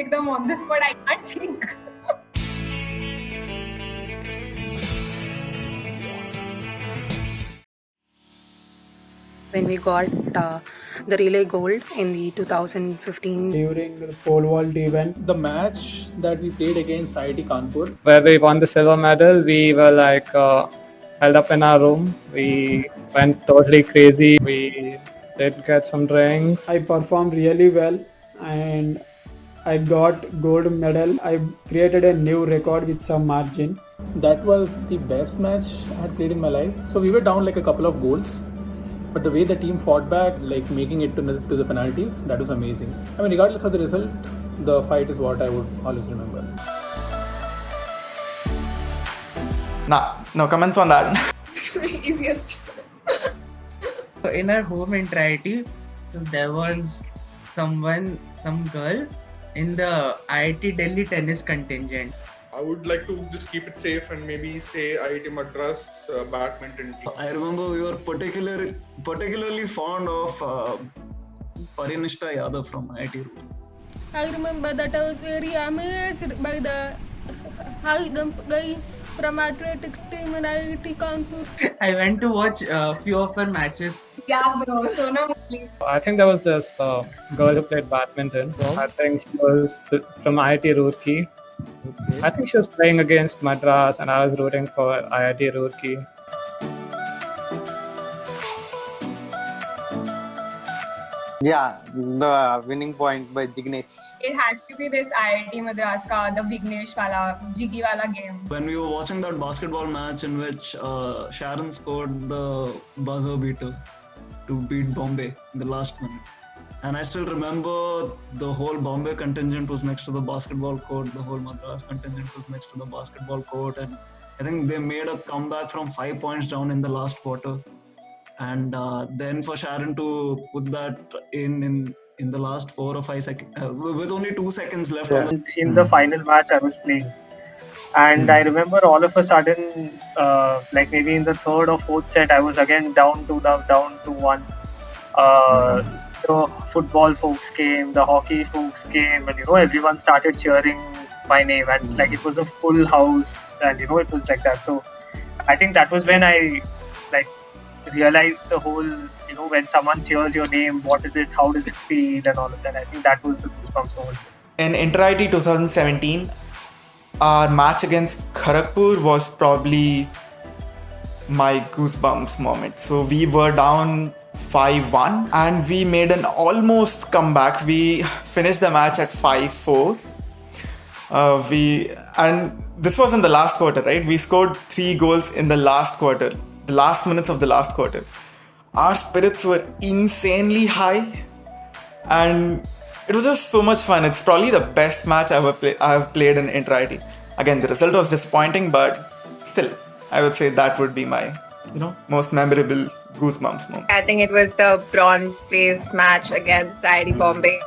ekdam on the spot, I can't think. When we got the relay gold in the 2015 during the pole vault event. The match that we played against IIT Kanpur, where we won the silver medal, we were like held up in our room. We went totally crazy. We did get some drinks. I performed really well and I got gold medal. I created a new record with some margin. that was the best match I had played in my life. So we were down like a couple of goals, but the way the team fought back, like making it to the penalties, that was amazing. I mean, regardless of the result, the fight is what I would always remember. Nah, no comments on that. Easiest. In our home entirety, so there was some girl in the IIT Delhi tennis contingent. I would like to just keep it safe and maybe say IIT Madras badminton team. I remember we were particularly fond of Parinishta Yadav from IIT. I remember that I was very amazed by the high jump guy from athletic team in IIT Kanpur. I went to watch a few of her matches. Yeah, bro. Sonam Mali. I think there was this girl who played badminton. I think she was from IIT Roorkee. I think she was playing against Madras, and I was rooting for IIT Roorkee. Yeah, the winning point by Jignesh. It had to be this IIT Madras ka, the Vignesh wala, Jiggy wala game. When we were watching that basketball match in which Sharon scored the buzzer beater to beat Bombay in the last minute. And I still remember the whole Bombay contingent was next to the basketball court, the whole Madras contingent was next to the basketball court, and I think they made a comeback from 5 points down in the last quarter. And then for Sharon to put that in the last 4 or 5 seconds, with only 2 seconds left. Yeah. In the final match I was playing, and I remember all of a sudden, like maybe in the third or fourth set, I was again down to 1. The football folks came, the hockey folks came, and everyone started cheering my name, and like it was a full house, and it was like that. So I think that was when I like realized the whole, when someone cheers your name, what is it, how does it feel, and all of that. I think that was the goosebumps moment. In Inter-IIT 2017, our match against Kharagpur was probably my goosebumps moment. So we were down 5-1 and we made an almost comeback. We finished the match at 5-4. And this was in the last quarter, right? We scored 3 goals in the last quarter, the last minutes of the last quarter. Our spirits were insanely high and it was just so much fun. It's probably the best match I have played in Inter-IIT. Again, the result was disappointing, but still, I would say that would be my, most memorable goosebumps moment. I think it was the bronze place match against IIT Bombay.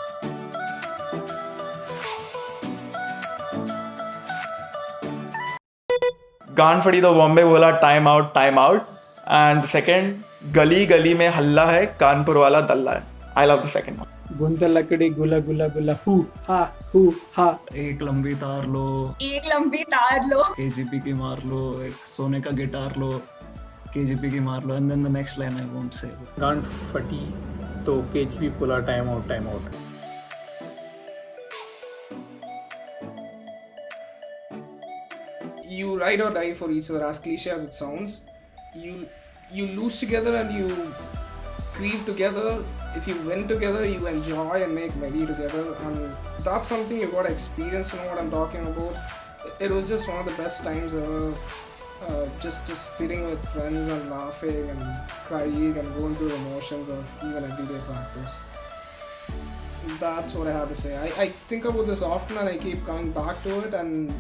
गान फड़ी तो बॉम्बे बोला time out and the second गली गली में हल्ला है कानपुर वाला दल्ला है. I love the second one. गुंत लकड़ी गुला गुला गुला हु हा. एक लंबी तार लो, KGP की मार लो, एक सोने का गिटार लो, KGP की मार लो, and then the next line I won't say. गान फटी तो KGP बोला time out. You ride or die for each other, as cliche as it sounds. You lose together and you grieve together. If you win together, you enjoy and make merry together, and that's something you gotta experience. You know what I'm talking about. It was just one of the best times ever. Just sitting with friends and laughing and crying and going through the emotions of even everyday practice. That's what I have to say. I think about this often and I keep coming back to it, and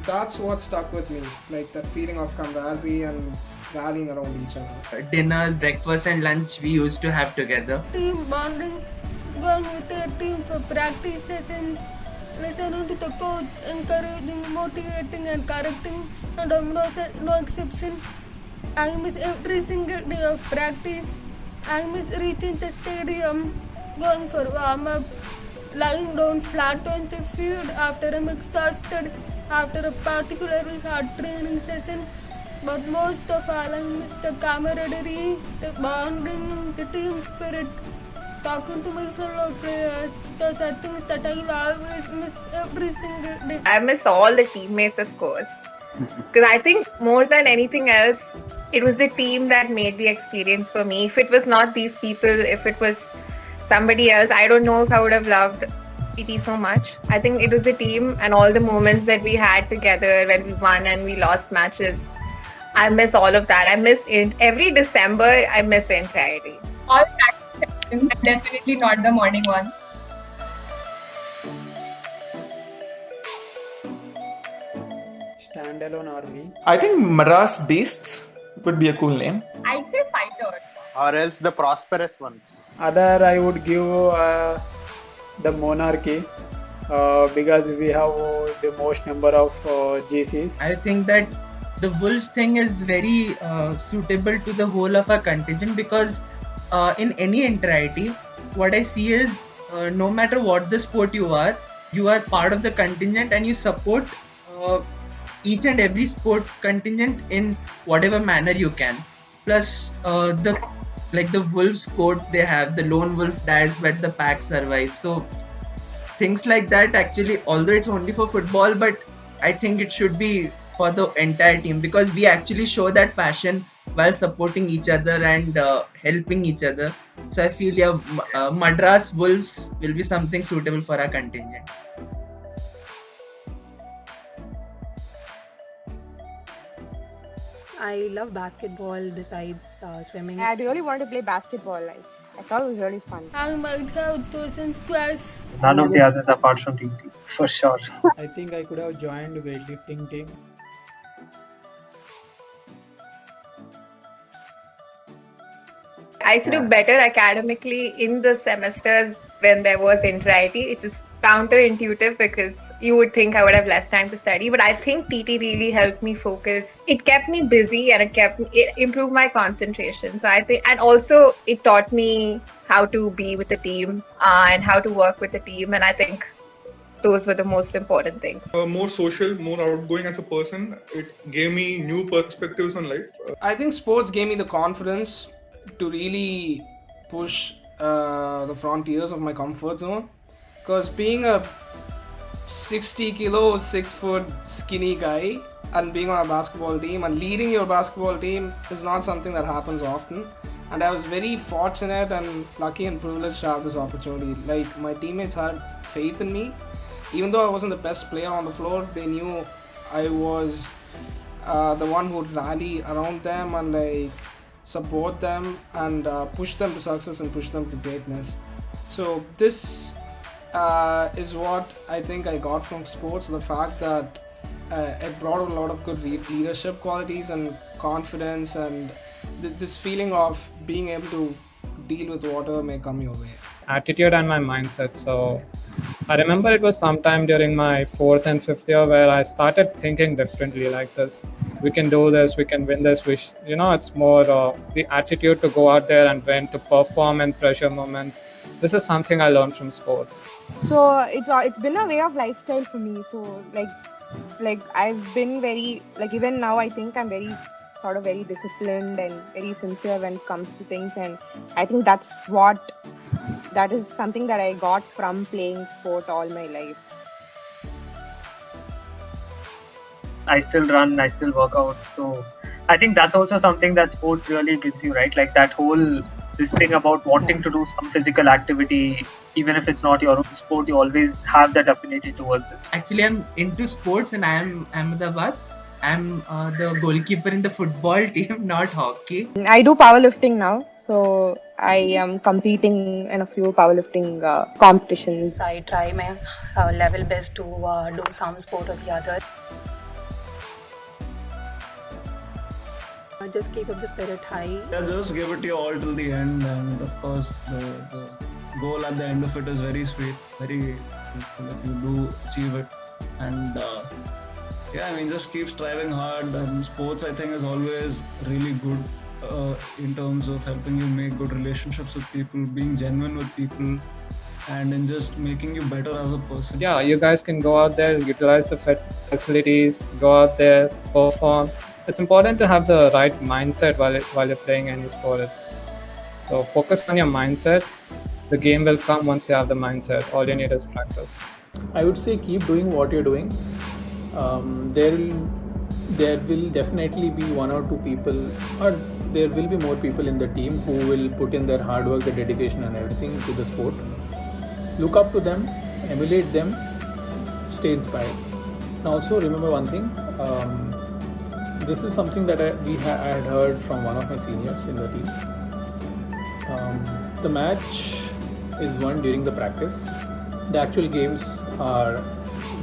that's what stuck with me, like that feeling of camaraderie and rallying around each other. Dinners, breakfast and lunch we used to have together. Team bonding, going with their team for practice sessions, listening to the coach, encouraging, motivating and correcting, and no exception. I miss every single day of practice. I miss reaching the stadium, going for warm-up, lying down flat on the field after I'm exhausted after a particularly hard training session. But most of all, I miss the camaraderie, the bonding, the team spirit, talking to my fellow players. Those are things that I'll always miss every single day. I miss all the teammates, of course. Because I think more than anything else, it was the team that made the experience for me. If it was not these people, if it was somebody else, I don't know if I would have loved PT so much. I think it was the team and all the moments that we had together when we won and we lost matches. I miss all of that. I miss it. Every December, I miss entirely. All practice sessions, definitely not the morning one. Standalone RV. I think Madras Beasts would be a cool name. I'd say fighters. Or else the prosperous ones. Other, I would give the Monarchy because we have the most number of GCs. I think that the Wolves thing is very suitable to the whole of our contingent because in any entirety, what I see is no matter what the sport you are part of the contingent and you support each and every sport contingent in whatever manner you can. Plus the Wolves quote they have, the lone wolf dies but the pack survives. So things like that actually, although it's only for football, but I think it should be for the entire team because we actually show that passion while supporting each other and helping each other. So I feel Madras Wolves will be something suitable for our contingent. I love basketball besides swimming. I really wanted to play basketball. I thought it was really fun. I might have chosen twice. None of the others apart from TT, for sure. I think I could have joined weightlifting team. I used to do better academically in the semesters when there was entirety. It's just counterintuitive because you would think I would have less time to study, but I think TT really helped me focus. It kept me busy and it improved my concentration. So I think, and also it taught me how to be with the team and how to work with the team. And I think those were the most important things. More social, more outgoing as a person. It gave me new perspectives on life. I think sports gave me the confidence to really push the frontiers of my comfort zone. Because being a 60 kilo, 6 foot skinny guy and being on a basketball team and leading your basketball team is not something that happens often. And I was very fortunate and lucky and privileged to have this opportunity. Like, my teammates had faith in me. Even though I wasn't the best player on the floor, they knew I was the one who would rally around them and support them and push them to success and push them to greatness. So this is what I think I got from sports, the fact that it brought a lot of good leadership qualities and confidence and this feeling of being able to deal with whatever may come your way. Attitude and my mindset. So I remember it was sometime during my 4th and 5th year where I started thinking differently like this. We can do this, we can win this. It's more the attitude to go out there and win, to perform in pressure moments. This is something I learned from sports. So it's been a way of lifestyle for me. So like I've been very, even now I think I'm very disciplined and very sincere when it comes to things, and I think that is something that I got from playing sport all my life. I still run, I still work out. So I think that's also something that sport really gives you, right? Like this thing about wanting to do some physical activity, even if it's not your own sport, you always have that affinity towards it. Actually, I'm into sports and I am Ahmedabad. I'm the goalkeeper in the football team, not hockey. I do powerlifting now. So I am competing in a few powerlifting competitions. I try my level best to do some sport or the other. Just keep up the spirit high. Yeah, just give it your all till the end, and of course the goal at the end of it is very sweet, very beautiful if you do achieve it. And just keep striving hard. And sports, I think, is always really good in terms of helping you make good relationships with people, being genuine with people, and in just making you better as a person. Yeah, you guys can go out there, utilize the facilities, go out there, perform. It's important to have the right mindset while you're playing any sport. So focus on your mindset. The game will come once you have the mindset. All you need is practice. I would say keep doing what you're doing. There will definitely be one or two people, or there will be more people in the team who will put in their hard work, the dedication and everything to the sport. Look up to them, emulate them, stay inspired. And also remember one thing, this is something that I had heard from one of my seniors in the team. The match is won during the practice. The actual games are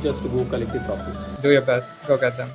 just to go collect the trophies. Do your best. Go get them.